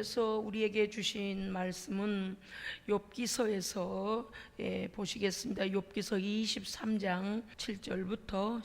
하나님께서 우리에게 주신 말씀은 욥기서에서 보시겠습니다. 욥기서 23장 7절부터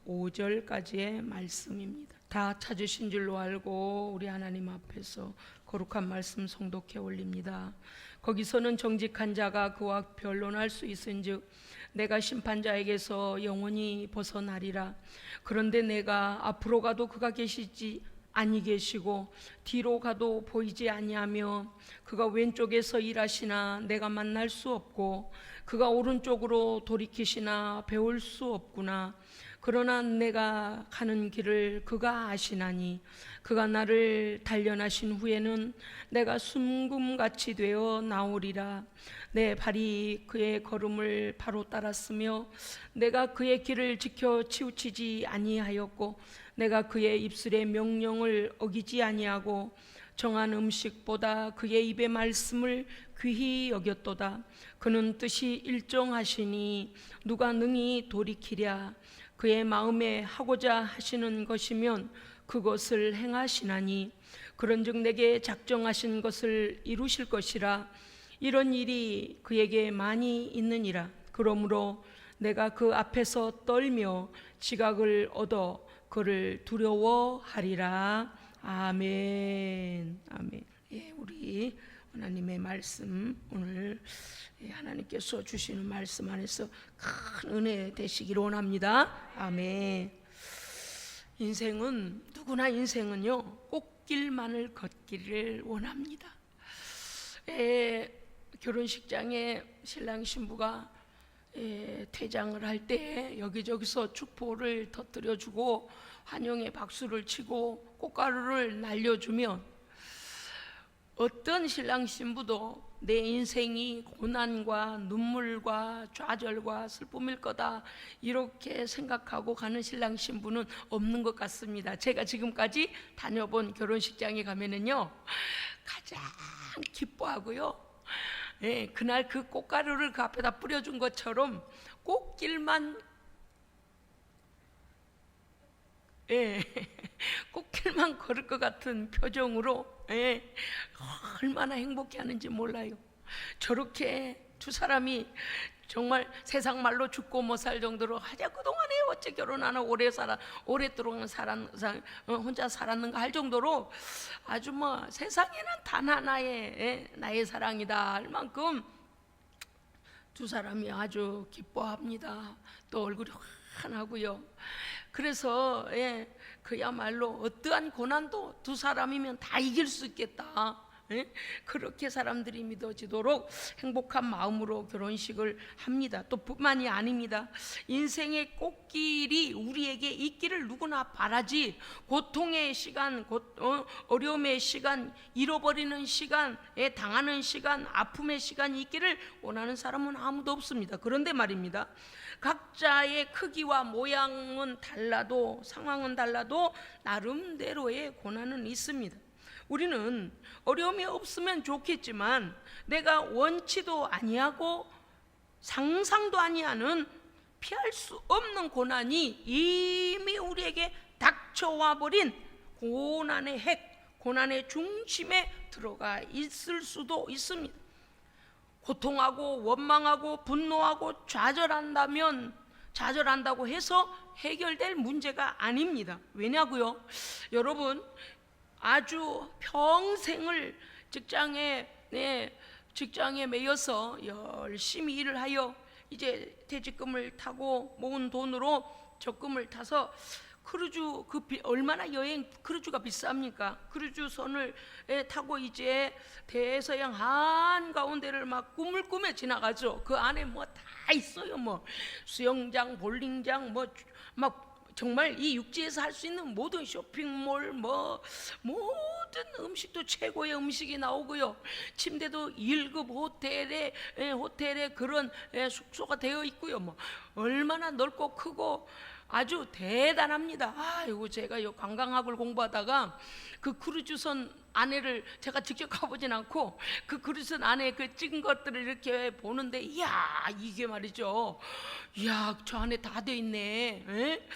15절까지의 말씀입니다. 다 찾으신 줄로 알고 우리 하나님 앞에서 거룩한 말씀 송독해 올립니다. 거기서는 정직한 자가 그와 변론할 수 있은즉 내가 심판자에게서 영원히 벗어나리라. 그런데 내가 앞으로 가도 그가 계시지 아니 계시고 뒤로 가도 보이지 아니하며 그가 왼쪽에서 일하시나 내가 만날 수 없고 그가 오른쪽으로 돌이키시나 배울 수 없구나. 그러나 내가 가는 길을 그가 아시나니 그가 나를 단련하신 후에는 내가 순금같이 되어 나오리라. 내 발이 그의 걸음을 바로 따랐으며 내가 그의 길을 지켜 치우치지 아니하였고 내가 그의 입술의 명령을 어기지 아니하고 정한 음식보다 그의 입의 말씀을 귀히 여겼도다. 그는 뜻이 일정하시니 누가 능히 돌이키랴. 그의 마음에 하고자 하시는 것이면 그것을 행하시나니 그런즉 내게 작정하신 것을 이루실 것이라. 이런 일이 그에게 많이 있느니라. 그러므로 내가 그 앞에서 떨며 지각을 얻어 그를 두려워하리라. 아멘. 아멘. 우리 하나님의 말씀, 오늘 하나님께서 주시는 말씀 안에서 큰 은혜 되시기를 원합니다. 아멘. 누구나 인생은요 꽃길만을 걷기를 원합니다. 결혼식장에 신랑 신부가 퇴장을 할 때 여기저기서 축포를 터뜨려주고 환영의 박수를 치고 꽃가루를 날려주면 어떤 신랑 신부도 내 인생이 고난과 눈물과 좌절과 슬픔일 거다 이렇게 생각하고 가는 신랑 신부는 없는 것 같습니다. 제가 지금까지 다녀본 결혼식장에 가면은요 가장 기뻐하고요, 그날 그 꽃가루를 그 앞에다 뿌려준 것처럼 꽃길만 꽃길만 걸을 것 같은 표정으로 얼마나 행복해하는지 몰라요. 저렇게 두 사람이 정말 세상 말로 죽고 못 살 정도로 그동안에 어째 결혼 안 하고 오랫동안 혼자 살았는가 할 정도로 아주 세상에는 단 하나의 나의 사랑이다 할 만큼 두 사람이 아주 기뻐합니다. 또 얼굴이 환하고요. 그래서 그야말로 어떠한 고난도 두 사람이면 다 이길 수 있겠다, 그렇게 사람들이 믿어지도록 행복한 마음으로 결혼식을 합니다. 또 뿐만이 아닙니다. 인생의 꽃길이 우리에게 있기를 누구나 바라지, 고통의 시간, 어려움의 시간, 잃어버리는 시간에 당하는 시간, 아픔의 시간이 있기를 원하는 사람은 아무도 없습니다. 그런데 말입니다, 각자의 크기와 모양은 달라도, 상황은 달라도 나름대로의 고난은 있습니다. 우리는 어려움이 없으면 좋겠지만 내가 원치도 아니하고 상상도 아니하는 피할 수 없는 고난이 이미 우리에게 닥쳐와 버린 고난의 핵, 고난의 중심에 들어가 있을 수도 있습니다. 고통하고 원망하고 분노하고 좌절한다고 해서 해결될 문제가 아닙니다. 왜냐고요? 여러분, 아주 평생을 직장에 매여서 열심히 일을 하여 이제 퇴직금을 타고 모은 돈으로 적금을 타서 크루즈, 얼마나 크루즈가 비쌉니까? 크루즈선을 타고 이제 대서양 한가운데를 막 꿈을 꾸며 지나가죠. 그 안에 다 있어요. 수영장, 볼링장, 막 정말 이 육지에서 할 수 있는 모든 쇼핑몰, 모든 음식도 최고의 음식이 나오고요. 침대도 1급 호텔에 그런 숙소가 되어 있고요. 얼마나 넓고 크고 아주 대단합니다. 아이고, 제가 이 관광학을 공부하다가 그 크루즈선 안에를 제가 직접 가보진 않고 그 크루즈선 안에 그 찍은 것들을 이렇게 보는데, 이야, 이게 말이죠. 이야, 저 안에 다 돼 있네. 에?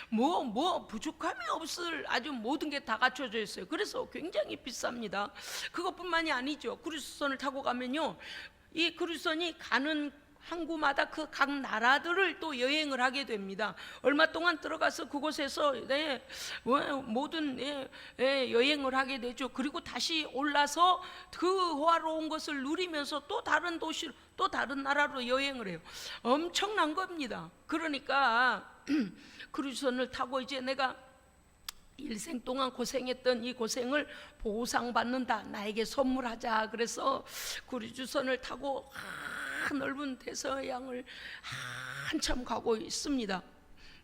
뭐 부족함이 없을 아주 모든 게 다 갖춰져 있어요. 그래서 굉장히 비쌉니다. 그것뿐만이 아니죠. 크루즈선을 타고 가면요, 이 크루즈선이 가는 항구마다 그 각 나라들을 또 여행을 하게 됩니다. 얼마 동안 들어가서 그곳에서 모든 여행을 하게 되죠. 그리고 다시 올라서 그 호화로운 것을 누리면서 또 다른 도시, 또 다른 나라로 여행을 해요. 엄청난 겁니다. 그러니까 크루즈선을 타고 이제 내가 일생 동안 고생했던 이 고생을 보상받는다, 나에게 선물하자. 그래서 크루즈선을 타고 넓은 대서양을 한참 가고 있습니다.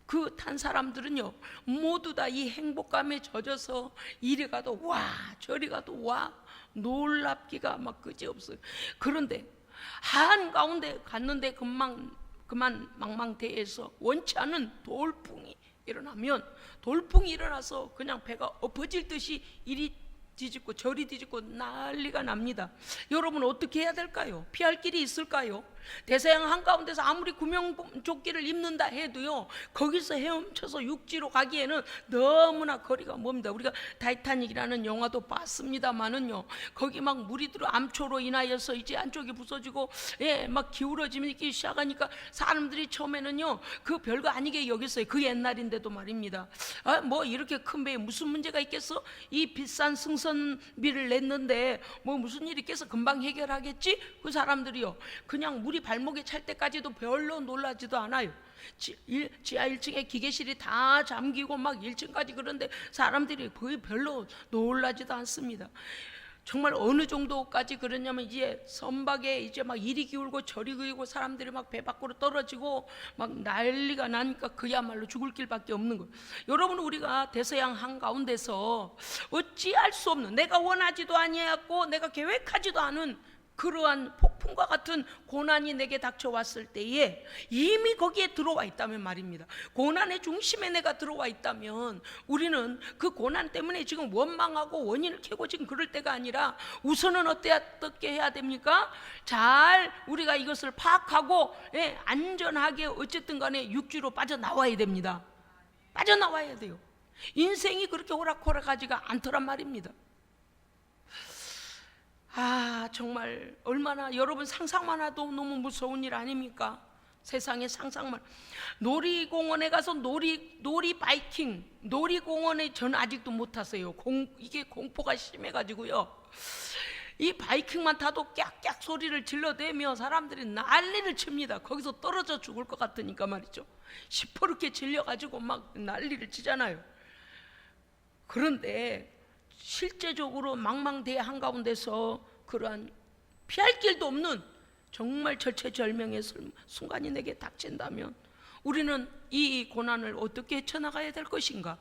그 탄 사람들은요, 모두 다 이 행복감에 젖어서 이리 가도 와, 저리 가도 와, 놀랍기가 막 그지없어요. 그런데 한가운데 갔는데 그만 망망대해에서 원치 않은 돌풍이 일어나서 그냥 배가 엎어질 듯이 이리 뒤집고 저리 뒤집고 난리가 납니다. 여러분, 어떻게 해야 될까요? 피할 길이 있을까요? 대서양 한가운데서 아무리 구명조끼를 입는다 해도요, 거기서 헤엄쳐서 육지로 가기에는 너무나 거리가 멉니다. 우리가 타이타닉이라는 영화도 봤습니다만은요, 거기 막 물이 들어 암초로 인하여서 이제 안쪽이 부서지고 막 기울어지기 시작하니까 사람들이 처음에는요, 그 별거 아니게 여겼어요. 그 옛날인데도 말입니다. 뭐 이렇게 큰 배에 무슨 문제가 있겠어? 이 비싼 승선비를 냈는데 뭐 무슨 일이 있겠어? 금방 해결하겠지? 그 사람들이요, 그냥 물이 발목에 찰 때까지도 별로 놀라지도 않아요. 지하 1층에 기계실이 다 잠기고 막 1층까지, 그런데 사람들이 거의 별로 놀라지도 않습니다. 정말 어느 정도까지 그러냐면, 이제 선박에 이제 막 이리 기울고 저리 기울고 사람들이 막 배 밖으로 떨어지고 막 난리가 나니까 그야말로 죽을 길밖에 없는 거예요. 여러분, 우리가 대서양 한가운데서 어찌할 수 없는, 내가 원하지도 아니했고 내가 계획하지도 않은 그러한 폭풍과 같은 고난이 내게 닥쳐왔을 때에 이미 거기에 들어와 있다면 말입니다. 고난의 중심에 내가 들어와 있다면 우리는 그 고난 때문에 지금 원망하고 원인을 캐고 지금 그럴 때가 아니라, 우선은 어떻게 해야 됩니까? 잘 우리가 이것을 파악하고 안전하게 어쨌든 간에 육지로 빠져나와야 됩니다. 빠져나와야 돼요. 인생이 그렇게 호락호락하지가 않더란 말입니다. 정말 얼마나, 여러분 상상만 해도 너무 무서운 일 아닙니까? 세상에 상상만. 놀이공원에 가서 놀이 바이킹, 놀이공원에 저는 아직도 못 탔어요. 이게 공포가 심해가지고요, 이 바이킹만 타도 깍깍 소리를 질러대며 사람들이 난리를 칩니다. 거기서 떨어져 죽을 것 같으니까 말이죠. 시퍼렇게 질려가지고 막 난리를 치잖아요. 그런데 실제적으로 망망대해 한가운데서 그러한 피할 길도 없는 정말 절체절명의 순간이 내게 닥친다면 우리는 이 고난을 어떻게 헤쳐나가야 될 것인가?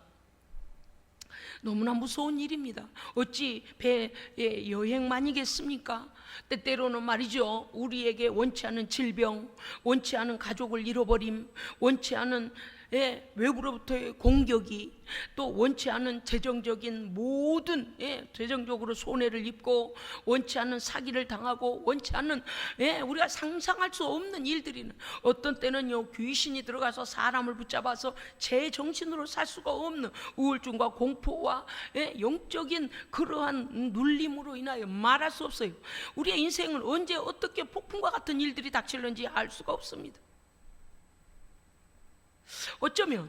너무나 무서운 일입니다. 어찌 배의 여행만이겠습니까? 때때로는 말이죠, 우리에게 원치 않은 질병, 원치 않은 가족을 잃어버림, 원치 않은 외부로부터의 공격이, 또 원치 않은 재정적인 모든 재정적으로 손해를 입고, 원치 않은 사기를 당하고, 원치 않은 우리가 상상할 수 없는 일들이, 어떤 때는요 귀신이 들어가서 사람을 붙잡아서 제 정신으로 살 수가 없는 우울증과 공포와 영적인 그러한 눌림으로 인하여 말할 수 없어요. 우리의 인생은 언제 어떻게 폭풍과 같은 일들이 닥칠는지 알 수가 없습니다. 어쩌면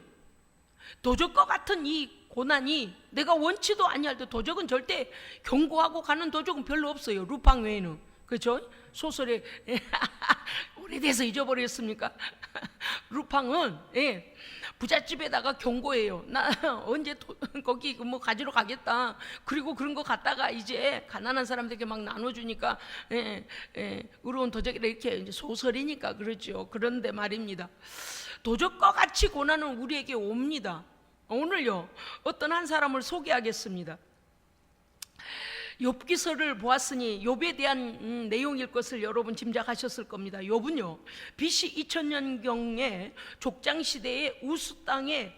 도적과 같은 이 고난이 내가 원치도 아니할 때, 도적은 절대 경고하고 가는 도적은 별로 없어요, 루팡 외에는. 그렇죠? 소설에 오래돼서 잊어버렸습니까? 루팡은 부잣집에다가 경고해요. 나 언제 거기 뭐 가지러 가겠다. 그리고 그런 거 갖다가 이제 가난한 사람들에게 막 나눠주니까 의로운 도적이라, 이렇게 이제 소설이니까 그러죠. 그런데 말입니다, 도적과 같이 고난은 우리에게 옵니다. 오늘요 어떤 한 사람을 소개하겠습니다. 욥기서를 보았으니 욥에 대한 내용일 것을 여러분 짐작하셨을 겁니다. 욥은요 BC 2000년경에 족장 시대의 우스 땅에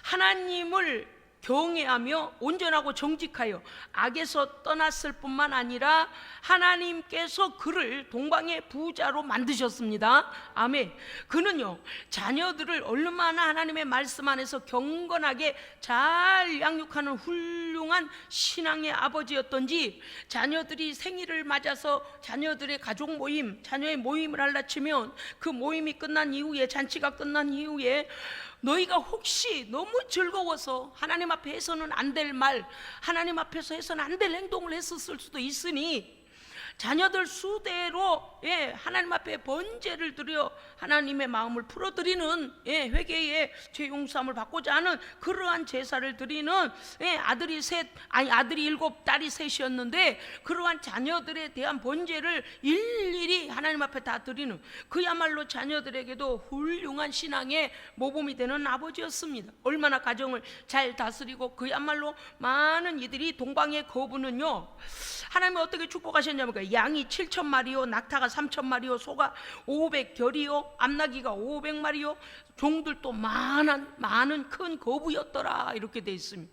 하나님을 경외하며 온전하고 정직하여 악에서 떠났을 뿐만 아니라 하나님께서 그를 동방의 부자로 만드셨습니다. 아멘. 그는요 자녀들을 얼마나 하나님의 말씀 안에서 경건하게 잘 양육하는 훌륭한 신앙의 아버지였던지, 자녀들이 생일을 맞아서 자녀들의 가족 모임, 자녀의 모임을 할라치면 그 모임이 끝난 이후에, 잔치가 끝난 이후에 너희가 혹시 너무 즐거워서 하나님 앞에 해서는 안 될 말, 하나님 앞에서 해서는 안 될 행동을 했었을 수도 있으니 자녀들 수대로 하나님 앞에 번제를 드려 하나님의 마음을 풀어드리는 회개의 죄 용서함을 받고자 하는 그러한 제사를 드리는 아들이 7, 딸이 3이었는데 그러한 자녀들에 대한 번제를 일일이 하나님 앞에 다 드리는, 그야말로 자녀들에게도 훌륭한 신앙의 모범이 되는 아버지였습니다. 얼마나 가정을 잘 다스리고 그야말로 많은 이들이 동방의 거부는요 하나님이 어떻게 축복하셨냐면 양이 7,000마리요, 낙타가 3,000마리요, 소가 500결이요, 암나귀가 500마리요, 종들도 많은 큰 거부였더라, 이렇게 되어 있습니다.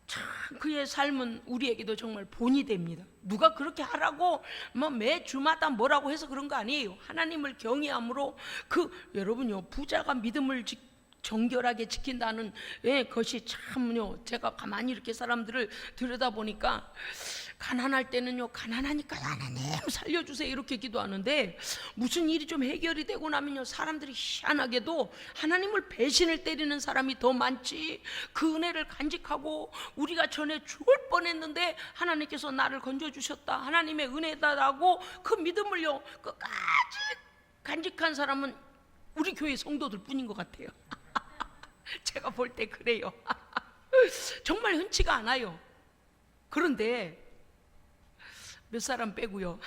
참 그의 삶은 우리에게도 정말 본이 됩니다. 누가 그렇게 하라고 매 주마다 뭐라고 해서 그런 거 아니에요. 하나님을 경외함으로 여러분요 부자가 믿음을 정결하게 지킨다는 것이 참요, 제가 가만히 이렇게 사람들을 들여다보니까 가난할 때는요 가난하니까 하나님 살려주세요 이렇게 기도하는데, 무슨 일이 좀 해결이 되고 나면요 사람들이 희한하게도 하나님을 배신을 때리는 사람이 더 많지, 그 은혜를 간직하고 우리가 전에 죽을 뻔했는데 하나님께서 나를 건져주셨다, 하나님의 은혜다라고 그 믿음을요 끝까지 간직한 사람은 우리 교회 성도들 뿐인 것 같아요. 제가 볼 때 그래요. 정말 흔치가 않아요. 그런데 몇 사람 빼고요.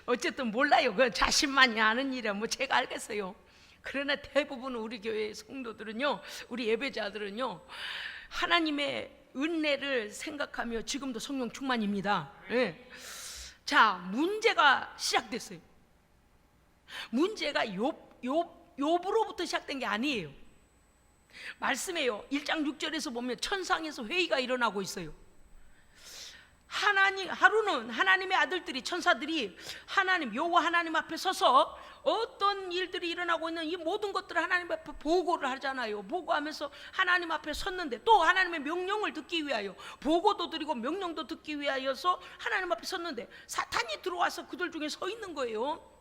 어쨌든 몰라요. 그 자신만이 아는 일이야 뭐 제가 알겠어요. 그러나 대부분 우리 교회 성도들은요, 우리 예배자들은요 하나님의 은혜를 생각하며 지금도 성령 충만입니다. 자, 문제가 시작됐어요. 문제가 욥으로부터 시작된 게 아니에요. 말씀에요 1장 6절에서 보면 천상에서 회의가 일어나고 있어요. 하루는 하나님의 아들들이, 천사들이 여호와 하나님 앞에 서서 어떤 일들이 일어나고 있는 이 모든 것들을 하나님 앞에 보고를 하잖아요. 보고하면서 하나님 앞에 섰는데, 또 하나님의 명령을 듣기 위하여 보고도 드리고 명령도 듣기 위하여서 하나님 앞에 섰는데 사탄이 들어와서 그들 중에 서 있는 거예요.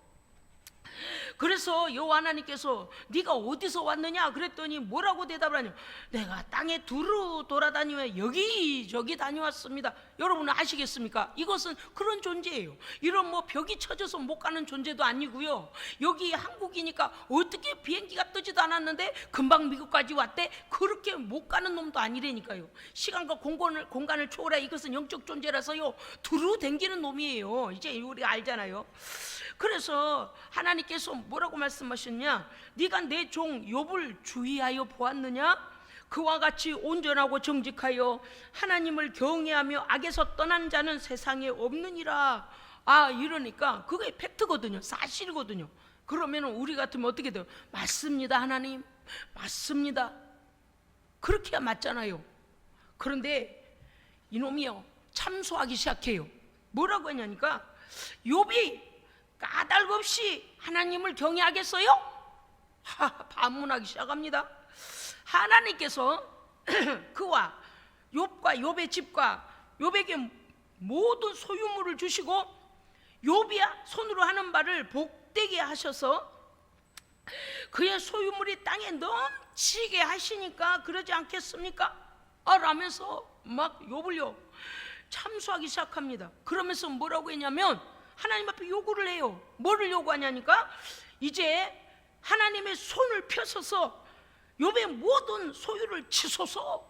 그래서 여호와 하나님께서 네가 어디서 왔느냐 그랬더니 뭐라고 대답을 하냐, 내가 땅에 두루 돌아다니며 여기저기 다녀왔습니다. 여러분 아시겠습니까? 이것은 그런 존재예요. 이런 벽이 쳐져서 못 가는 존재도 아니고요, 여기 한국이니까 어떻게 비행기가 뜨지도 않았는데 금방 미국까지 왔대, 그렇게 못 가는 놈도 아니라니까요. 시간과 공간을 초월해 이것은 영적 존재라서요 두루 댕기는 놈이에요. 이제 우리가 알잖아요. 그래서 하나님께서 뭐라고 말씀하셨냐, 네가 내 종 욥을 주의하여 보았느냐, 그와 같이 온전하고 정직하여 하나님을 경외하며 악에서 떠난 자는 세상에 없느니라. 이러니까 그게 팩트거든요. 사실이거든요. 그러면 우리 같으면 어떻게 돼요? 맞습니다 하나님, 맞습니다, 그렇게야 맞잖아요. 그런데 이놈이요 참소하기 시작해요. 뭐라고 하냐니까, 욥이 까닭 없이 하나님을 경외하겠어요? 반문하기 시작합니다. 하나님께서 그와 욥과 욥의 집과 욥에게 모든 소유물을 주시고 욥이 손으로 하는 바를 복되게 하셔서 그의 소유물이 땅에 넘치게 하시니까 그러지 않겠습니까? 라면서 막 욥을요 참소하기 시작합니다. 그러면서 뭐라고 했냐면 하나님 앞에 요구를 해요. 뭐를 요구하냐니까, 이제 하나님의 손을 펴서서 욥의 모든 소유를 치소서,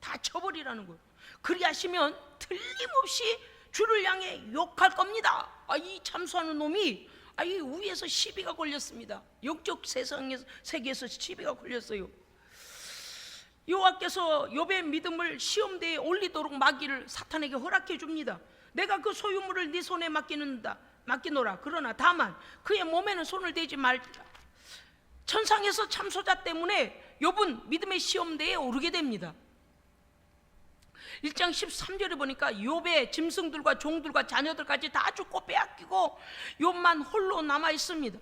다 쳐버리라는 거예요. 그리하시면 틀림없이 주를 향해 욕할 겁니다. 이 참소하는 놈이 이 위에서 시비가 걸렸습니다. 영적 세계에서 시비가 걸렸어요. 여호와께서 욥의 믿음을 시험대에 올리도록 마귀를 사탄에게 허락해 줍니다. 내가 그 소유물을 네 손에 맡기노라. 그러나 다만 그의 몸에는 손을 대지 말라. 천상에서 참소자 때문에 욥은 믿음의 시험대에 오르게 됩니다. 1장 13절에 보니까 욥의 짐승들과 종들과 자녀들까지 다 죽고 빼앗기고 욥만 홀로 남아 있습니다.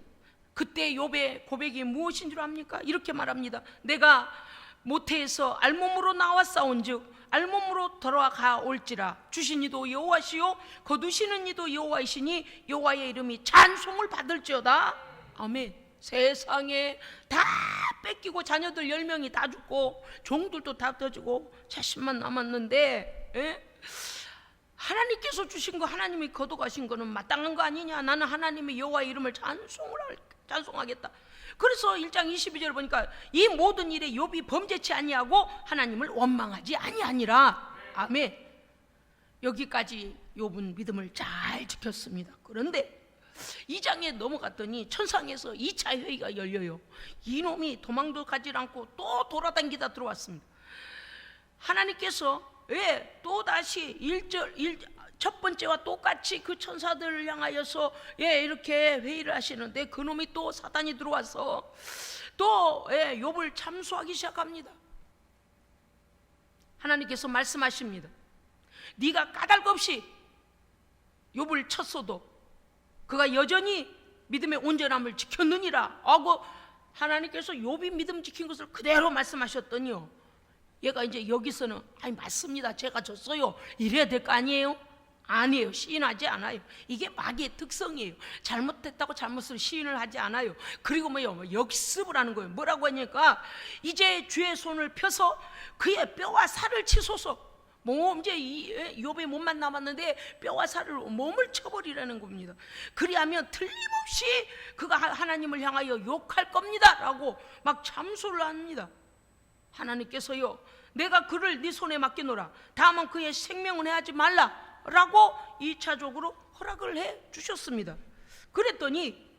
그때 욥의 고백이 무엇인 줄 압니까? 이렇게 말합니다. 내가 모태에서 알몸으로 나왔사온즉 알몸으로 돌아가 올지라. 주신 이도 여호와시요 거두시는 이도 여호와이시니 여호와의 이름이 찬송을 받을지어다. 아멘. 세상에 다 뺏기고 자녀들 10명이 다 죽고 종들도 다 터지고 자신만 남았는데, 하나님께서 주신 거, 하나님이 거둬가신 거는 마땅한 거 아니냐? 나는 하나님의 여호와의 이름을 찬송하겠다. 그래서 1장 22절을 보니까 이 모든 일에 욥이 범죄치 아니하고 하나님을 원망하지 아니하니라. 아멘. 여기까지 욥은 믿음을 잘 지켰습니다. 그런데 2장에 넘어갔더니 천상에서 2차 회의가 열려요. 이놈이 도망도 가지 않고 또 돌아다니다 들어왔습니다. 하나님께서 왜 또다시 첫 번째와 똑같이 그 천사들을 향하여서 이렇게 회의를 하시는데, 그놈이 또 사단이 들어와서 또 욥을 참수하기 시작합니다. 하나님께서 말씀하십니다. 네가 까닭 없이 욥을 쳤어도 그가 여전히 믿음의 온전함을 지켰느니라 하고 하나님께서 욥이 믿음 지킨 것을 그대로 말씀하셨더니요, 얘가 이제 여기서는 아니 맞습니다, 제가 졌어요 이래야 될 거 아니에요? 아니에요. 시인하지 않아요. 이게 마귀의 특성이에요. 잘못했다고 잘못을 시인을 하지 않아요. 그리고 역습을 하는 거예요. 뭐라고 하니까 이제 주의 손을 펴서 그의 뼈와 살을 치소서. 이제 욥의 몸만 남았는데 뼈와 살을 몸을 쳐버리라는 겁니다. 그리하면 틀림없이 그가 하나님을 향하여 욕할 겁니다 라고 막 참소를 합니다. 하나님께서요, 내가 그를 네 손에 맡기노라. 다만 그의 생명은 해하지 말라 라고 2차적으로 허락을 해 주셨습니다. 그랬더니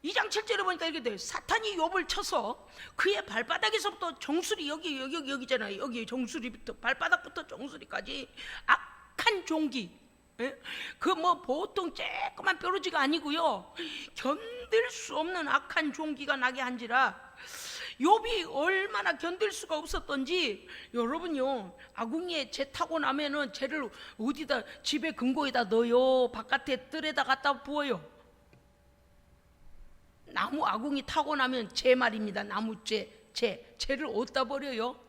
2장 7절에 보니까 이렇게 돼요. 사탄이 욥을 쳐서 그의 발바닥에서부터 정수리, 여기잖아요. 여기 정수리부터 발바닥부터 정수리까지 악한 종기, 그 보통 쬐끄만 뾰루지가 아니고요, 견딜 수 없는 악한 종기가 나게 한지라 욥이 얼마나 견딜 수가 없었던지, 여러분요, 아궁이에 재 타고 나면은 재를 어디다, 집에 금고에다 넣어요? 바깥에 뜰에다 갖다 부어요? 나무 아궁이 타고 나면 재 말입니다. 나무 재를 어디다 버려요?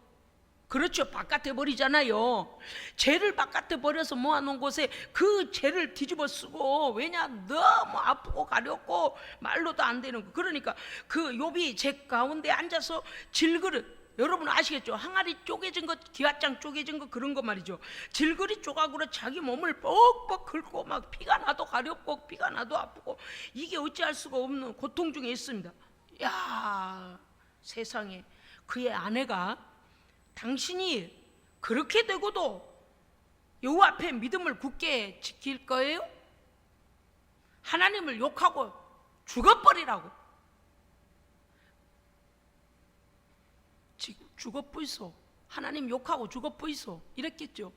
그렇죠, 바깥에 버리잖아요. 재를 바깥에 버려서 모아놓은 곳에 그 재를 뒤집어 쓰고, 왜냐, 너무 아프고 가렵고 말로도 안 되는 거. 그러니까 그 욥이 재 가운데 앉아서 질그릇, 여러분 아시겠죠? 항아리 쪼개진 거, 기와장 쪼개진 거, 그런 거 말이죠. 질그릇 조각으로 자기 몸을 뻑뻑 긁고 막 피가 나도 가렵고 피가 나도 아프고, 이게 어찌할 수가 없는 고통 중에 있습니다. 야, 세상에, 그의 아내가 당신이 그렇게 되고도 여호와 앞에 믿음을 굳게 지킬 거예요? 하나님을 욕하고 죽어버리라고. 죽어뿌이소. 하나님 욕하고 죽어뿌이소. 이랬겠죠.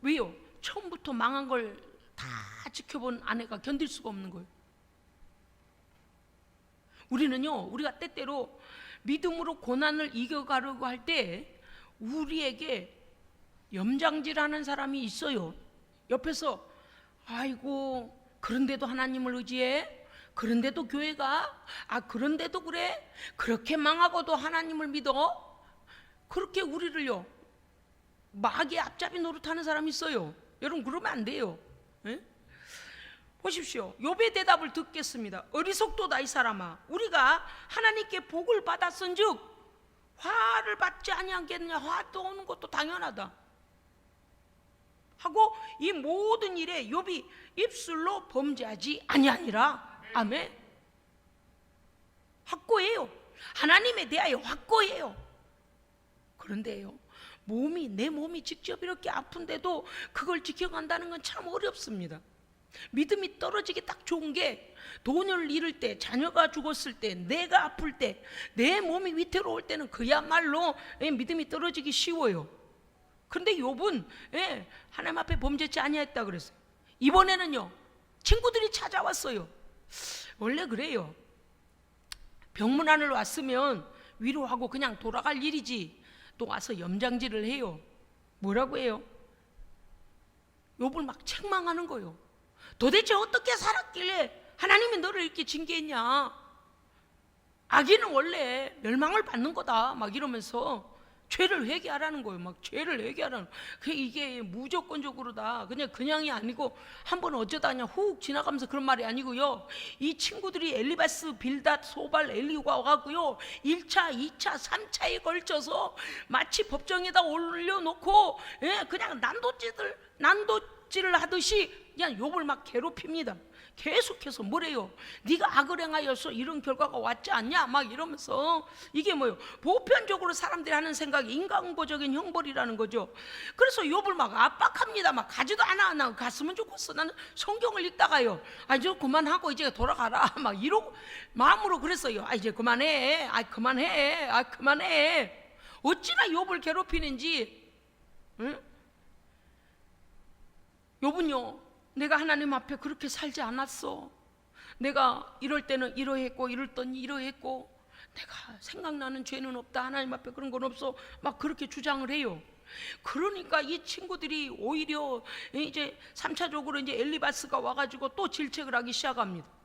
왜요? 처음부터 망한 걸 다 지켜본 아내가 견딜 수가 없는 거예요. 우리는요, 우리가 때때로 믿음으로 고난을 이겨가려고 할 때 우리에게 염장질하는 사람이 있어요. 옆에서 아이고, 그런데도 하나님을 의지해? 그런데도 교회가? 그런데도 그래? 그렇게 망하고도 하나님을 믿어? 그렇게 우리를요, 마귀의 앞잡이 노릇하는 사람이 있어요. 여러분, 그러면 안 돼요. 보십시오. 욥의 대답을 듣겠습니다. 어리석도다 이 사람아, 우리가 하나님께 복을 받았은즉 화를 받지 아니하겠느냐. 화 떠오는 것도 당연하다 하고 이 모든 일에 욥이 입술로 범죄하지 아니하니라. 아멘. 확고해요. 하나님에 대하여 확고해요. 그런데요, 내 몸이 직접 이렇게 아픈데도 그걸 지켜간다는 건 참 어렵습니다. 믿음이 떨어지기 딱 좋은 게 돈을 잃을 때, 자녀가 죽었을 때, 내가 아플 때, 내 몸이 위태로울 때는 그야말로 믿음이 떨어지기 쉬워요. 그런데 욥은 하나님 앞에 범죄치 아니했다 그랬어요. 이번에는요, 친구들이 찾아왔어요. 원래 그래요. 병문안을 왔으면 위로하고 그냥 돌아갈 일이지, 또 와서 염장질을 해요. 뭐라고 해요? 욥을 막 책망하는 거예요. 도대체 어떻게 살았길래 하나님이 너를 이렇게 징계했냐? 악인은 원래 멸망을 받는 거다. 막 이러면서 죄를 회개하라는 거예요. 막 죄를 회개하라는. 이게 무조건적으로다. 그냥이 아니고 한번 어쩌다 그냥 훅 지나가면서 그런 말이 아니고요. 이 친구들이 엘리바스, 빌닷, 소발, 엘리후가 와가고요, 1차, 2차, 3차에 걸쳐서 마치 법정에다 올려놓고 그냥 난도질을 하듯이 그냥 욥을 막 괴롭힙니다. 계속해서 뭐래요? 네가 악을 행하여서 이런 결과가 왔지 않냐? 막 이러면서, 이게 뭐예요? 보편적으로 사람들이 하는 생각이 인간보적인 형벌이라는 거죠. 그래서 욥을 막 압박합니다. 막 가지도 않아. 갔으면 좋겠어. 나는 성경을 읽다가요, 이제 그만하고 이제 돌아가라. 막 이러고 마음으로 그랬어요. 이제 그만해. 그만해. 어찌나 욥을 괴롭히는지. 응? 욥은요, 내가 하나님 앞에 그렇게 살지 않았어. 내가 이럴 때는 이러했고 이럴 때는 이러했고 내가 생각나는 죄는 없다. 하나님 앞에 그런 건 없어. 막 그렇게 주장을 해요. 그러니까 이 친구들이 오히려 이제 3차적으로 이제 엘리바스가 와가지고 또 질책을 하기 시작합니다.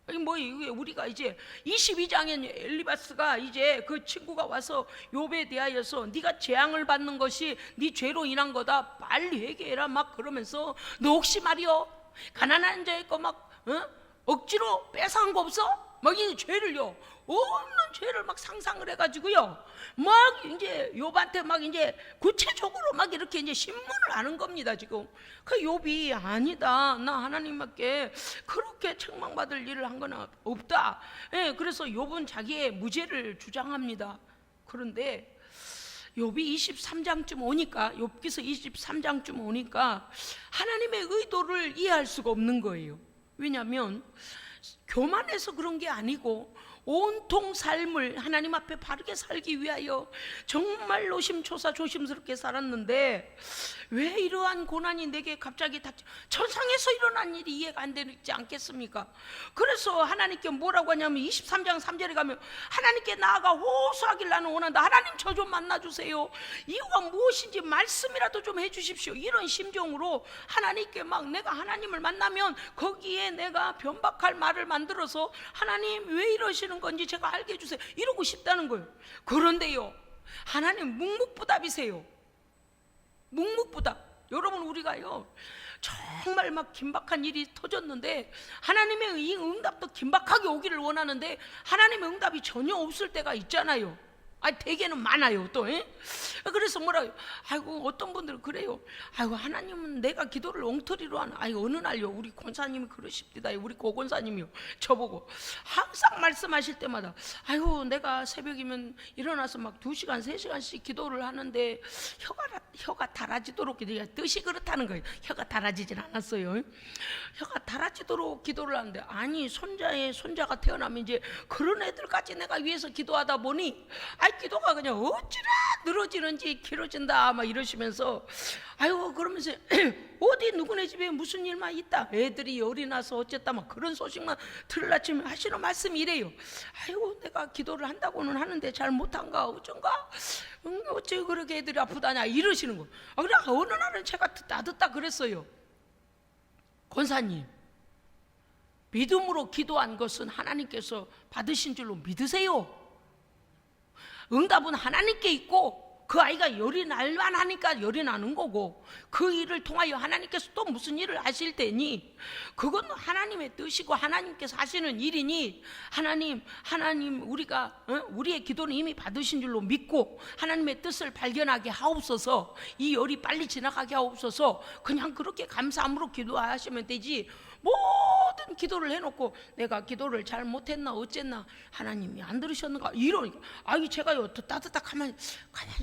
우리가 이제 22장에 엘리바스가 이제 그 친구가 와서 욥에 대하여서 네가 재앙을 받는 것이 네 죄로 인한 거다. 빨리 회개해라. 막 그러면서 너 혹시 말이요, 가난한 자의 거 막 억지로 뺏어간 거 없어? 막 이 죄를요, 없는 죄를 막 상상을 해가지고요, 막 이제 욥한테 막 이제 구체적으로 막 이렇게 이제 신문을 하는 겁니다. 지금 그 욥이 아니다, 나 하나님께 그렇게 책망받을 일을 한 건 없다. 그래서 욥은 자기의 무죄를 주장합니다. 그런데 욥이 23장쯤 오니까, 욥기서 23장쯤 오니까 하나님의 의도를 이해할 수가 없는 거예요. 왜냐하면 교만해서 그런 게 아니고 온통 삶을 하나님 앞에 바르게 살기 위하여 정말 노심초사 조심스럽게 살았는데 왜 이러한 고난이 내게 갑자기 닥쳐? 천상에서 일어난 일이 이해가 안 되지 않겠습니까? 그래서 하나님께 뭐라고 하냐면 23장 3절에 가면 하나님께 나아가 호소하길 나는 원한다. 하나님 저 좀 만나주세요. 이유가 무엇인지 말씀이라도 좀 해주십시오. 이런 심정으로 하나님께 막 내가 하나님을 만나면 거기에 내가 변박할 말을 만들어서 하나님 왜 이러시는 건지 제가 알게 해주세요. 이러고 싶다는 거예요. 그런데요, 하나님 묵묵부답이세요. 묵묵부답. 여러분, 우리가요 정말 막 긴박한 일이 터졌는데 하나님의 이 응답도 긴박하게 오기를 원하는데 하나님의 응답이 전혀 없을 때가 있잖아요. 대개는 많아요 또. 그래서 뭐라요? 어떤 분들은 그래요. 하나님은 내가 기도를 엉터리로 하나. 어느 날요 우리 권사님이 그러십니다. 우리 고권사님이요 저보고 항상 말씀하실 때마다 내가 새벽이면 일어나서 막 2시간 3시간씩 기도를 하는데 혀가 닳아지도록, 뜻이 그렇다는 거예요. 혀가 닳아지진 않았어요. 혀가 닳아지도록 기도를 하는데, 손자가 태어나면 이제 그런 애들까지 내가 위해서 기도하다 보니 기도가 그냥 어찌나 늘어지는지 길어진다 막 이러시면서 그러면서 어디 누구네 집에 무슨 일만 있다, 애들이 열이 나서 어쨌다 막 그런 소식만 들으려치면 하시는 말씀이 이래요. 내가 기도를 한다고는 하는데 잘 못한가 어쩐가, 어째 그렇게 애들이 아프다냐 이러시는 거. 그래 어느 날은 제가 듣다 그랬어요. 권사님, 믿음으로 기도한 것은 하나님께서 받으신 줄로 믿으세요. 응답은 하나님께 있고 그 아이가 열이 날만 하니까 열이 나는 거고, 그 일을 통하여 하나님께서 또 무슨 일을 하실 테니 그건 하나님의 뜻이고 하나님께서 하시는 일이니, 하나님 우리가 우리의 기도는 이미 받으신 줄로 믿고 하나님의 뜻을 발견하게 하옵소서, 이 열이 빨리 지나가게 하옵소서, 그냥 그렇게 감사함으로 기도하시면 되지, 모든 기도를 해놓고 내가 기도를 잘 못했나 어쨌나 하나님이 안 들으셨는가 이러니까 제가요 듣다 가만히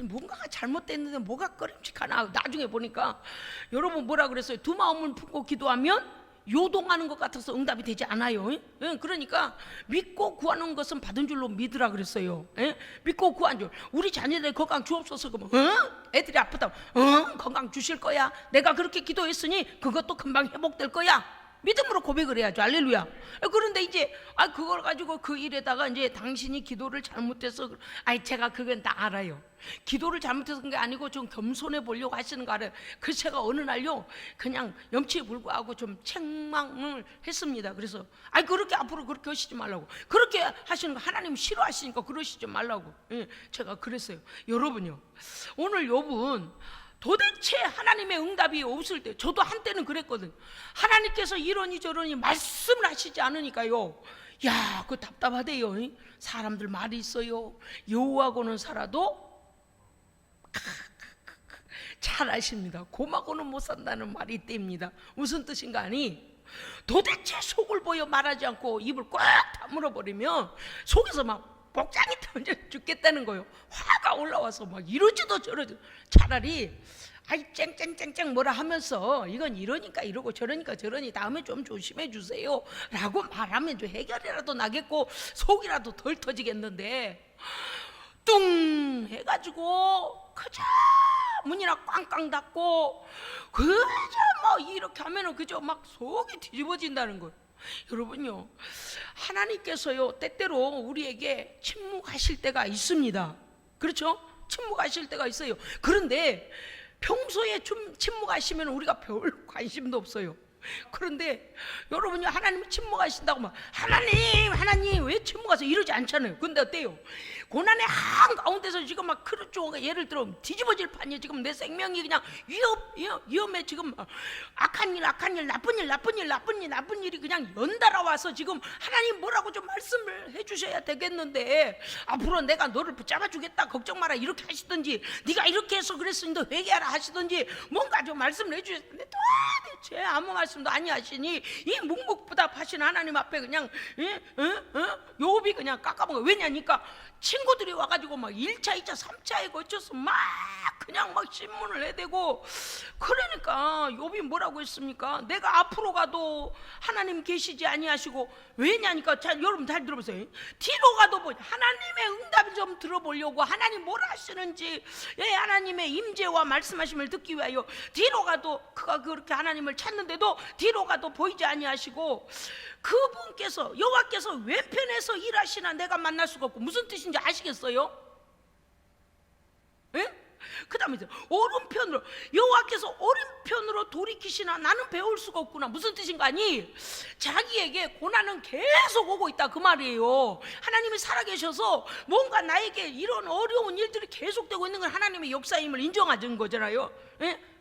뭔가가 잘못됐는데 뭐가 꺼림칙하나. 나중에 보니까 여러분 뭐라 그랬어요? 두 마음을 품고 기도하면 요동하는 것 같아서 응답이 되지 않아요. 그러니까 믿고 구하는 것은 받은 줄로 믿으라 그랬어요. 믿고 구한 줄. 우리 자녀들 건강 주옵소서 그러면 애들이 아프다 건강 주실 거야. 내가 그렇게 기도했으니 그것도 금방 회복될 거야. 믿음으로 고백을 해야죠. 할렐루야. 그런데 이제 그걸 가지고 그 일에다가 이제 당신이 기도를 잘못해서 제가 그건 다 알아요. 기도를 잘못해서 그런 게 아니고 좀 겸손해 보려고 하시는 거 알아요. 그래서 제가 어느 날요 그냥 염치에 불구하고 좀 책망을 했습니다. 그래서 그렇게 앞으로 그렇게 하시지 말라고. 그렇게 하시는 거 하나님 싫어하시니까 그러시지 말라고. 제가 그랬어요. 여러분요, 오늘 요분 도대체 하나님의 응답이 없을 때, 저도 한때는 그랬거든. 하나님께서 이러니 저러니 말씀을 하시지 않으니까요, 야, 그거 답답하대요. 사람들 말이 있어요. 여호와고는 살아도 잘 아십니다. 곰하고는 못 산다는 말이 있답니다. 무슨 뜻인가 하니, 도대체 속을 보여 말하지 않고 입을 꽉 다물어 버리면 속에서 막 복장이 터져 죽겠다는 거예요. 화가 올라와서 막 이러지도 저러지도. 차라리 쨍쨍쨍쨍 뭐라 하면서 이건 이러니까 이러고 저러니까 저러니 다음에 좀 조심해 주세요 라고 말하면 좀 해결이라도 나겠고 속이라도 덜 터지겠는데, 뚱 해가지고 그저 문이나 꽝꽝 닫고 그저 뭐 이렇게 하면은 그저 막 속이 뒤집어진다는 거예요. 여러분요, 하나님께서요 때때로 우리에게 침묵하실 때가 있습니다. 그렇죠? 침묵하실 때가 있어요. 그런데 평소에 좀 침묵하시면 우리가 별 관심도 없어요. 그런데 여러분이 하나님이 침묵하신다고 막 하나님 왜 침묵하세요 이러지 않잖아요. 근데 어때요? 고난의 한가운데서 지금 막 크루조가 예를 들어 뒤집어질 판이에요. 지금 내 생명이 그냥 위험해. 지금 악한 일 나쁜 일이 그냥 연달아 와서 지금 하나님 뭐라고 좀 말씀을 해주셔야 되겠는데, 앞으로 내가 너를 붙잡아 주겠다 걱정 마라 이렇게 하시든지, 네가 이렇게 해서 그랬으니 너 회개하라 하시든지 뭔가 좀 말씀을 해주셔야 되는데 도대체 아무 말씀도 아니 하시니 이 묵묵부답하신 하나님 앞에 그냥 욥이 그냥 깎아먹어. 왜냐니까 친구들이 와가지고 막 1차 2차 3차에 거쳐서 막 그냥 막 신문을 해대고, 그러니까 욥이 뭐라고 했습니까? 내가 앞으로 가도 하나님 계시지 아니하시고, 왜냐니까 자 여러분 잘 들어보세요. 뒤로 가도 뭐 하나님의 응답을 좀 들어보려고, 하나님 뭘 하시는지 하나님의 임재와 말씀하심을 듣기 위하여 뒤로 가도 그가 그렇게 하나님을 찾는데도 뒤로 가도 보이지 아니하시고, 그분께서 여호와께서 왼편에서 일하시나 내가 만날 수가 없고, 무슨 뜻인지 아시겠어요? 그 다음에 오른편으로 여호와께서 오른편으로 돌이키시나 나는 배울 수가 없구나. 무슨 뜻인가 하니, 자기에게 고난은 계속 오고 있다 그 말이에요. 하나님이 살아계셔서 뭔가 나에게 이런 어려운 일들이 계속되고 있는 건 하나님의 역사임을 인정하는 거잖아요.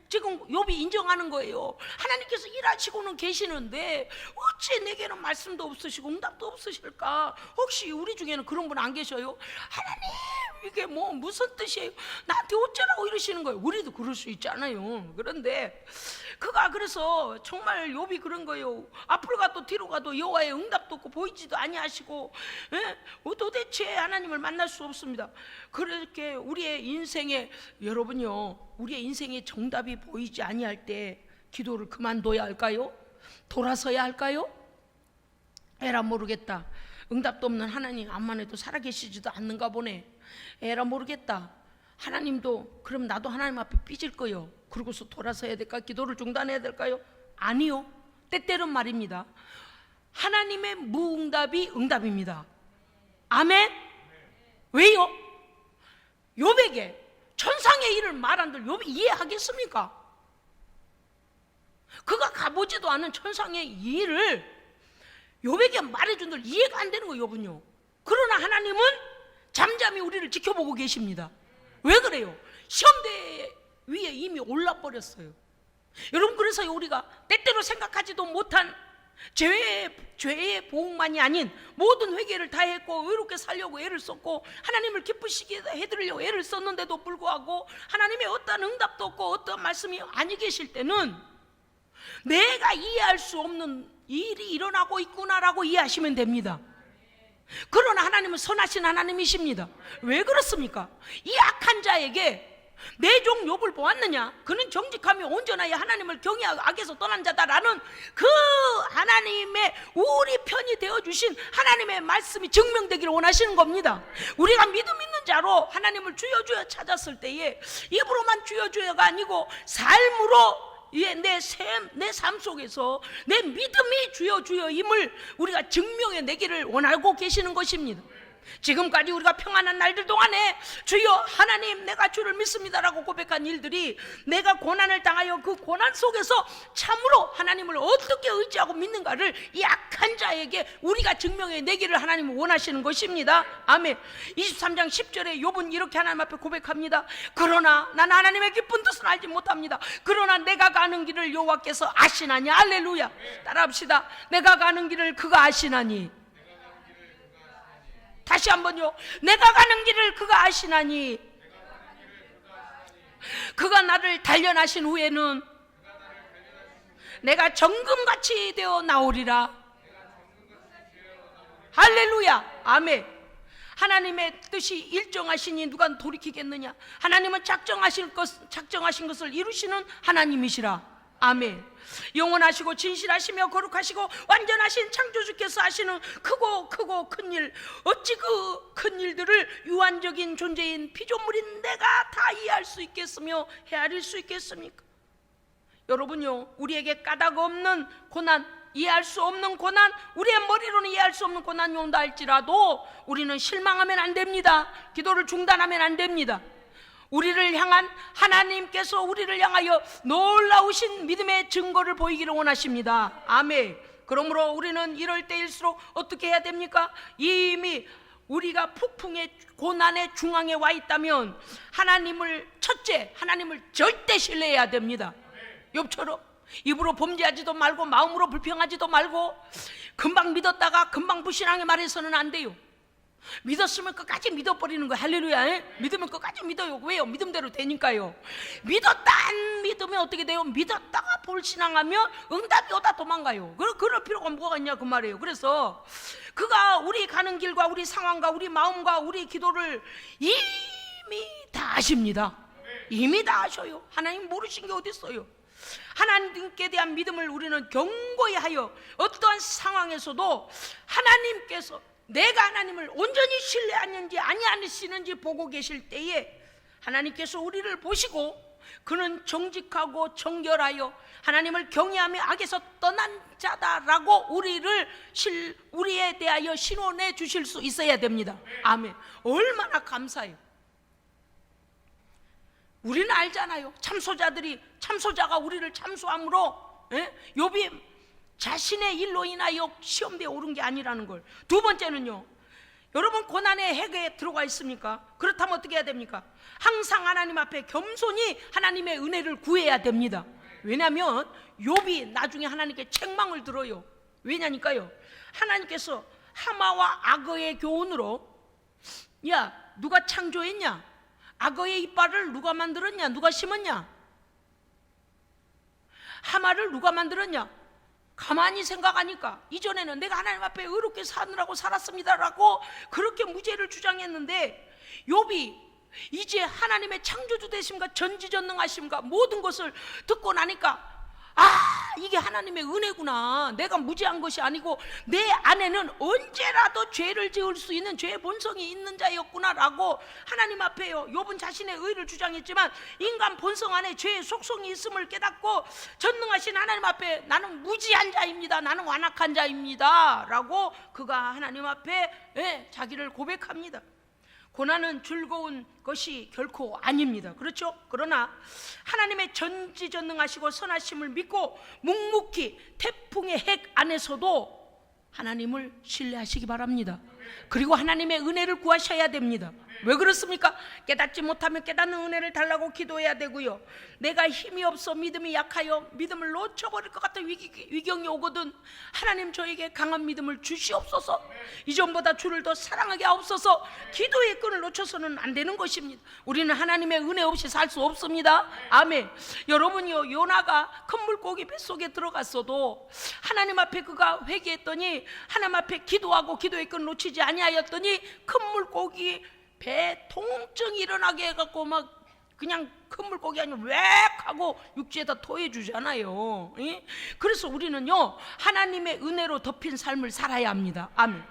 지금 욥이 인정하는 거예요. 하나님께서 일하시고는 계시는데 어찌 내게는 말씀도 없으시고 응답도 없으실까? 혹시 우리 중에는 그런 분 안 계셔요? 하나님 이게 뭐 무슨 뜻이에요? 나한테 어쩌라고 이러시는 거예요. 우리도 그럴 수 있잖아요. 그런데 그가 그래서 정말 욥이 그런 거예요. 앞으로 가도 뒤로 가도 여호와의 응답도 없고 보이지도 아니하시고 도대체 하나님을 만날 수 없습니다. 그렇게 우리의 인생에, 여러분요, 우리의 인생에 정답이 보이지 아니할 때 기도를 그만둬야 할까요? 돌아서야 할까요? 에라 모르겠다. 응답도 없는 하나님 암만 해도 살아계시지도 않는가 보네. 에라 모르겠다. 하나님도 그럼 나도 하나님 앞에 삐질 거요. 그러고서 돌아서야 될까? 기도를 중단해야 될까요? 아니요. 때때는 말입니다. 하나님의 무응답이 응답입니다. 아멘? 왜요? 욥에게 천상의 일을 말한들 욥이 이해하겠습니까? 그가 가보지도 않은 천상의 일을 욥에게 말해준들 이해가 안 되는 거예요. 욥은요. 그러나 하나님은 잠잠히 우리를 지켜보고 계십니다. 왜 그래요? 시험대 위에 이미 올라버렸어요. 여러분, 그래서 우리가 때때로 생각하지도 못한 죄의 보응만이 아닌 모든 회개를 다 했고 의롭게 살려고 애를 썼고 하나님을 기쁘시게 해드리려고 애를 썼는데도 불구하고 하나님의 어떠한 응답도 없고 어떠한 말씀이 아니 계실 때는 내가 이해할 수 없는 일이 일어나고 있구나라고 이해하시면 됩니다. 그러나 하나님은 선하신 하나님이십니다. 왜 그렇습니까? 이 악한 자에게 내 종 욥을 보았느냐? 그는 정직하며 온전하여 하나님을 경외하고 악에서 떠난 자다라는 그 하나님의 우리 편이 되어주신 하나님의 말씀이 증명되기를 원하시는 겁니다. 우리가 믿음 있는 자로 하나님을 주여 주여 찾았을 때에 입으로만 주여 주여가 아니고 삶으로 내 삶 속에서 내 믿음이 주여 주여임을 우리가 증명해 내기를 원하고 계시는 것입니다. 지금까지 우리가 평안한 날들 동안에 주여 하나님 내가 주를 믿습니다라고 고백한 일들이 내가 고난을 당하여 그 고난 속에서 참으로 하나님을 어떻게 의지하고 믿는가를 이 약한 자에게 우리가 증명해 내기를 하나님은 원하시는 것입니다. 아멘. 23장 10절에 욥은 이렇게 하나님 앞에 고백합니다. 그러나 난 하나님의 기쁜 뜻을 알지 못합니다. 그러나 내가 가는 길을 여호와께서 아시나니. 할렐루야. 따라합시다. 내가 가는 길을 그가 아시나니. 다시 한번요. 내가 가는 길을 그가 아시나니. 그가 나를 단련하신 후에는 내가 정금같이 되어 나오리라. 할렐루야. 아멘. 하나님의 뜻이 일정하시니 누가 돌이키겠느냐? 하나님은 작정하신 것을 이루시는 하나님이시라. 아멘. 영원하시고 진실하시며 거룩하시고 완전하신 창조주께서 하시는 크고 큰 일, 어찌 그 큰 일들을 유한적인 존재인 피조물인 내가 다 이해할 수 있겠으며 헤아릴 수 있겠습니까? 여러분요, 우리에게 까닭 없는 고난, 이해할 수 없는 고난, 우리의 머리로는 이해할 수 없는 고난이 온다 할지라도 우리는 실망하면 안 됩니다. 기도를 중단하면 안 됩니다. 우리를 향한 하나님께서 우리를 향하여 놀라우신 믿음의 증거를 보이기를 원하십니다. 아멘. 그러므로 우리는 이럴 때일수록 어떻게 해야 됩니까? 이미 우리가 폭풍의 고난의 중앙에 와 있다면 첫째 하나님을 절대 신뢰해야 됩니다. 욥처럼 입으로 범죄하지도 말고 마음으로 불평하지도 말고 금방 믿었다가 금방 불신앙에 말해서는 안 돼요. 믿었으면 끝까지 믿어버리는 거예요. 할렐루야. 믿으면 끝까지 믿어요. 왜요? 믿음대로 되니까요. 믿었다 안 믿으면 어떻게 돼요? 믿었다가 불신앙하면 응답이 오다 도망가요. 그럴 필요가 뭐가 있냐 그 말이에요. 그래서 그가 우리 가는 길과 우리 상황과 우리 마음과 우리 기도를 이미 다 아십니다. 이미 다 아셔요. 하나님 모르신 게 어디 있어요. 하나님께 대한 믿음을 우리는 견고히 하여 어떠한 상황에서도 하나님께서 내가 하나님을 온전히 신뢰하는지 아니하시는지 보고 계실 때에 하나님께서 우리를 보시고 그는 정직하고 정결하여 하나님을 경외하며 악에서 떠난 자다라고 우리에 대하여 신원해 주실 수 있어야 됩니다. 아멘. 얼마나 감사해요. 우리는 알잖아요. 참소자가 우리를 참소함으로 욥이 자신의 일로 인하여 시험대에 오른 게 아니라는 걸. 두 번째는요, 여러분 고난의 핵에 들어가 있습니까? 그렇다면 어떻게 해야 됩니까? 항상 하나님 앞에 겸손히 하나님의 은혜를 구해야 됩니다. 왜냐하면 욥이 나중에 하나님께 책망을 들어요. 왜냐니까요, 하나님께서 하마와 악어의 교훈으로 야 누가 창조했냐? 악어의 이빨을 누가 만들었냐? 누가 심었냐? 하마를 누가 만들었냐? 가만히 생각하니까 이전에는 내가 하나님 앞에 의롭게 사느라고 살았습니다라고 그렇게 무죄를 주장했는데 욥이 이제 하나님의 창조주 되심과 전지전능하심과 모든 것을 듣고 나니까 이게 하나님의 은혜구나. 내가 무죄한 것이 아니고 내 안에는 언제라도 죄를 지을 수 있는 죄의 본성이 있는 자였구나라고 하나님 앞에요. 욥은 자신의 의를 주장했지만 인간 본성 안에 죄의 속성이 있음을 깨닫고 전능하신 하나님 앞에 나는 무지한 자입니다. 나는 완악한 자입니다 라고 그가 하나님 앞에 자기를 고백합니다. 고난은 즐거운 것이 결코 아닙니다. 그렇죠? 그러나 하나님의 전지전능하시고 선하심을 믿고 묵묵히 태풍의 핵 안에서도 하나님을 신뢰하시기 바랍니다. 그리고 하나님의 은혜를 구하셔야 됩니다. 왜 그렇습니까? 깨닫지 못하면 깨닫는 은혜를 달라고 기도해야 되고요. 내가 힘이 없어 믿음이 약하여 믿음을 놓쳐버릴 것 같은 위경이 오거든 하나님 저에게 강한 믿음을 주시옵소서. 이전보다 주를 더 사랑하게 하옵소서. 기도의 끈을 놓쳐서는 안 되는 것입니다. 우리는 하나님의 은혜 없이 살 수 없습니다. 아멘. 여러분이요, 요나가 큰 물고기 뱃속에 들어갔어도 하나님 앞에 그가 회개했더니 하나님 앞에 기도하고 기도의 끈을 놓치지 아니하였더니 큰 물고기 배 통증이 일어나게 해갖고 막 그냥 큰 물고기 아니면 웩 하고 육지에다 토해주잖아요. 예? 그래서 우리는요 하나님의 은혜로 덮인 삶을 살아야 합니다. 아멘.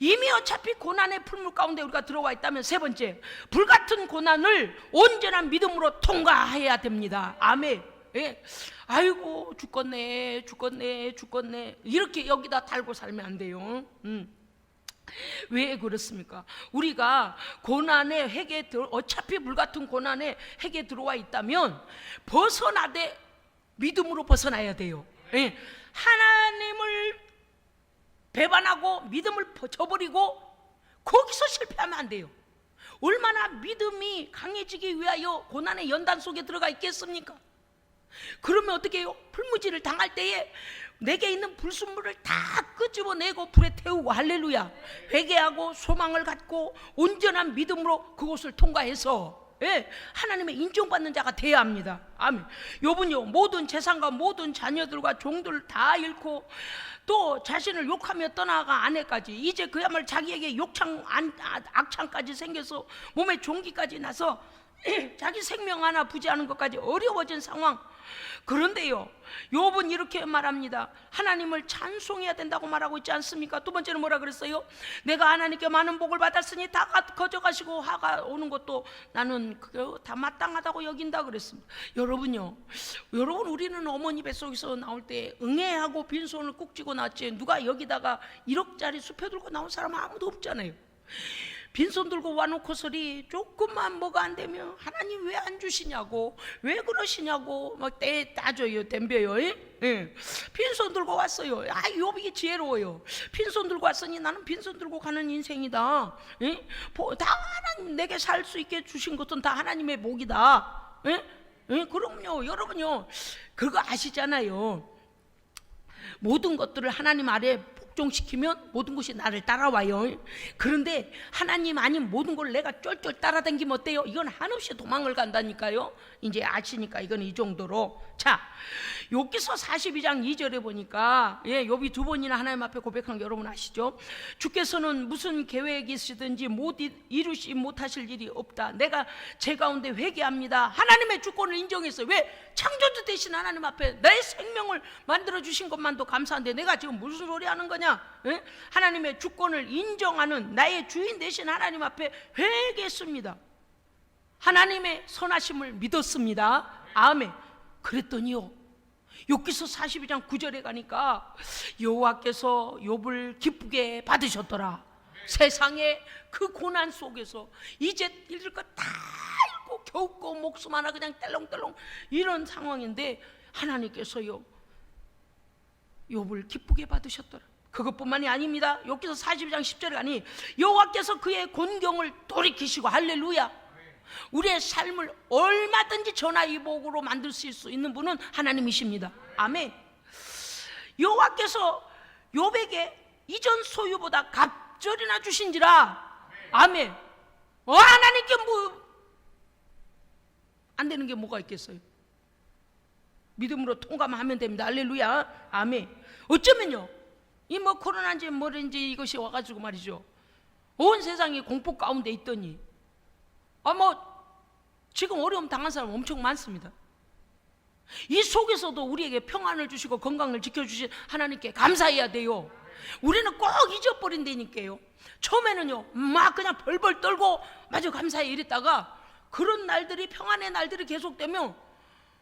이미 어차피 고난의 풀물 가운데 우리가 들어와 있다면, 세 번째, 불같은 고난을 온전한 믿음으로 통과해야 됩니다. 아멘. 예. 아이고 죽겠네 이렇게 여기다 달고 살면 안 돼요. 왜 그렇습니까? 우리가 고난의 핵에 어차피 불같은 고난의 핵에 들어와 있다면 벗어나되 믿음으로 벗어나야 돼요. 예. 하나님을 배반하고 믿음을 저버리고 거기서 실패하면 안 돼요. 얼마나 믿음이 강해지기 위하여 고난의 연단 속에 들어가 있겠습니까? 그러면 어떻게 해요? 풀무지를 당할 때에 내게 있는 불순물을 다 끄집어내고 불에 태우고, 할렐루야, 회개하고 소망을 갖고 온전한 믿음으로 그곳을 통과해서, 예, 하나님의 인정받는 자가 되어야 합니다. 아멘. 욥은요 모든 재산과 모든 자녀들과 종들을 다 잃고 또 자신을 욕하며 떠나가 아내까지, 이제 그야말로 자기에게 악창까지 생겨서 몸에 종기까지 나서 자기 생명 하나 부지하는 것까지 어려워진 상황. 그런데요 욥은 이렇게 말합니다. 하나님을 찬송해야 된다고 말하고 있지 않습니까? 두 번째는 뭐라 그랬어요? 내가 하나님께 많은 복을 받았으니 다 거저가시고 화가 오는 것도 나는 그거 다 마땅하다고 여긴다 그랬습니다. 여러분 우리는 어머니 뱃속에서 나올 때 응애하고 빈손을 꾹 쥐고 나왔지, 누가 여기다가 1억짜리 수표 들고 나온 사람 아무도 없잖아요. 빈손 들고 와놓고서리 조금만 뭐가 안 되면 하나님 왜 안 주시냐고, 왜 그러시냐고 막 따져요, 덤벼요. 예. 빈손 들고 왔어요. 욥이 지혜로워요. 빈손 들고 왔으니 나는 빈손 들고 가는 인생이다. 예? 다 하나님 내게 살 수 있게 주신 것은 다 하나님의 복이다. 예? 예? 그럼요. 여러분요 그거 아시잖아요. 모든 것들을 하나님 아래 복종시키면 모든 것이 나를 따라와요. 그런데 하나님 아닌 모든 걸 내가 쫄쫄 따라다니면 어때요? 이건 한없이 도망을 간다니까요. 이제 아시니까 이건 이 정도로. 자, 욥기서 42장 2절에 보니까 욥이 두 번이나 하나님 앞에 고백한 거 여러분 아시죠? 주께서는 무슨 계획이 있으든지 이루시 못하실 일이 없다. 내가 제 가운데 회개합니다. 하나님의 주권을 인정했어요. 왜? 창조주 되신 하나님 앞에 내 생명을 만들어주신 것만도 감사한데 내가 지금 무슨 소리 하는 거냐? 에? 하나님의 주권을 인정하는 나의 주인 되신 하나님 앞에 회개했습니다. 하나님의 선하심을 믿었습니다. 아멘. 그랬더니요 욥기서 42장 9절에 가니까 여호와께서 욥을 기쁘게 받으셨더라. 세상에 그 고난 속에서 이제 잃을 것 다 잃고 겨우고 목숨 하나 그냥 딸렁딸렁 이런 상황인데 하나님께서요 욥을 기쁘게 받으셨더라. 그것뿐만이 아닙니다. 욥기서 42장 10절에 가니 여호와께서 그의 곤경을 돌이키시고, 할렐루야, 우리의 삶을 얼마든지 전화위복으로 만들 수 있는 분은 하나님이십니다. 아멘. 여호와께서 욥에게 이전 소유보다 갑절이나 주신지라. 아멘. 하나님께 뭐 안 되는 게 뭐가 있겠어요? 믿음으로 통과만 하면 됩니다. 할렐루야. 아멘. 어쩌면요 이 뭐 코로나인지 뭐인지 이것이 와가지고 말이죠, 온 세상이 공포 가운데 있더니 지금 어려움 당한 사람 엄청 많습니다. 이 속에서도 우리에게 평안을 주시고 건강을 지켜주신 하나님께 감사해야 돼요. 우리는 꼭 잊어버린다니까요. 처음에는요 막 그냥 벌벌 떨고 마저 감사해 이랬다가 그런 날들이, 평안의 날들이 계속되면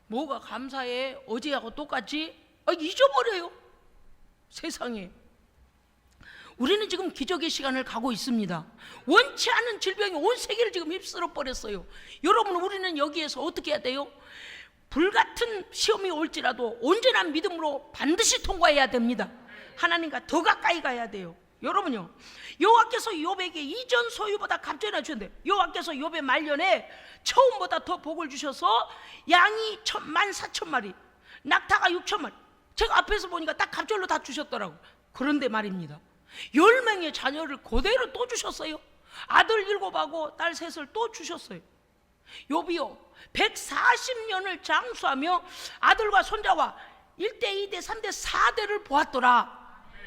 뭐가 감사해, 어제하고 똑같지? 잊어버려요. 세상에 우리는 지금 기적의 시간을 가고 있습니다. 원치 않은 질병이 온 세계를 지금 휩쓸어 버렸어요. 여러분, 우리는 여기에서 어떻게 해야 돼요? 불같은 시험이 올지라도 온전한 믿음으로 반드시 통과해야 됩니다. 하나님과 더 가까이 가야 돼요. 여러분요, 여호와께서 욥에게 이전 소유보다 갑절이나 주셨는데, 여호와께서 욥의 말년에 처음보다 더 복을 주셔서 양이 14,000마리, 낙타가 6,000마리, 제가 앞에서 보니까 딱 갑절로 다 주셨더라고요. 그런데 말입니다, 10명의 자녀를 그대로 또 주셨어요. 아들 7하고 딸 3을 또 주셨어요. 욥이요 140년을 장수하며 아들과 손자와 1대 2대 3대 4대를 보았더라.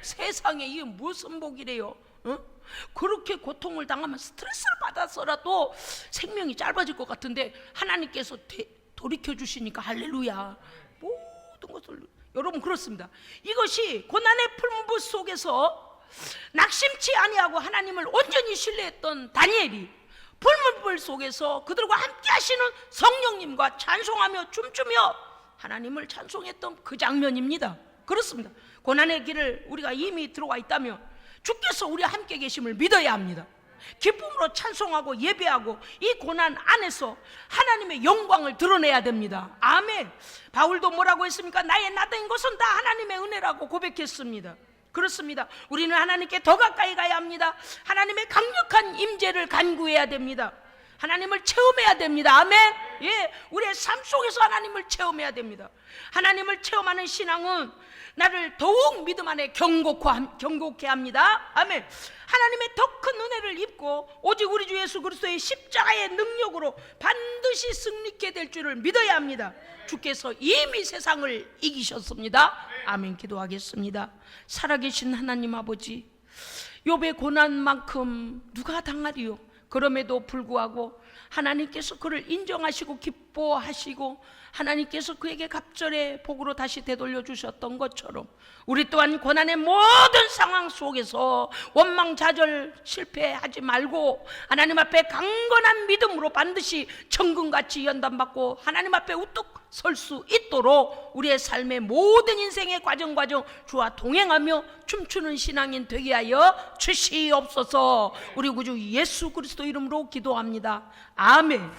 세상에 이게 무슨 복이래요? 그렇게 고통을 당하면 스트레스를 받아서라도 생명이 짧아질 것 같은데 하나님께서 돌이켜 주시니까 할렐루야. 모든 것을, 여러분 그렇습니다. 이것이 고난의 풀무불 속에서 낙심치 아니하고 하나님을 온전히 신뢰했던 다니엘이 풀무불 속에서 그들과 함께 하시는 성령님과 찬송하며 춤추며 하나님을 찬송했던 그 장면입니다. 그렇습니다. 고난의 길을 우리가 이미 들어와 있다면 주께서 우리와 함께 계심을 믿어야 합니다. 기쁨으로 찬송하고 예배하고 이 고난 안에서 하나님의 영광을 드러내야 됩니다. 아멘. 바울도 뭐라고 했습니까? 나의 나된 것은 다 하나님의 은혜라고 고백했습니다. 그렇습니다. 우리는 하나님께 더 가까이 가야 합니다. 하나님의 강력한 임재를 간구해야 됩니다. 하나님을 체험해야 됩니다. 아멘. 예, 우리의 삶 속에서 하나님을 체험해야 됩니다. 하나님을 체험하는 신앙은 나를 더욱 믿음 안에 경고케 합니다. 아멘. 하나님의 더 큰 은혜를 입고 오직 우리 주 예수 그리스도의 십자가의 능력으로 반드시 승리케 될 줄을 믿어야 합니다. 주께서 이미 세상을 이기셨습니다. 아멘. 기도하겠습니다. 살아계신 하나님 아버지, 욥의 고난만큼 누가 당하리요? 그럼에도 불구하고 하나님께서 그를 인정하시고 기뻐하시고 하나님께서 그에게 갑절의 복으로 다시 되돌려 주셨던 것처럼 우리 또한 고난의 모든 상황 속에서 원망좌절 실패하지 말고 하나님 앞에 강건한 믿음으로 반드시 천금같이 연단받고 하나님 앞에 우뚝 설 수 있도록 우리의 삶의 모든 인생의 과정 주와 동행하며 춤추는 신앙인 되게 하여 주시옵소서. 우리 구주 예수 그리스도 이름으로 기도합니다. 아멘.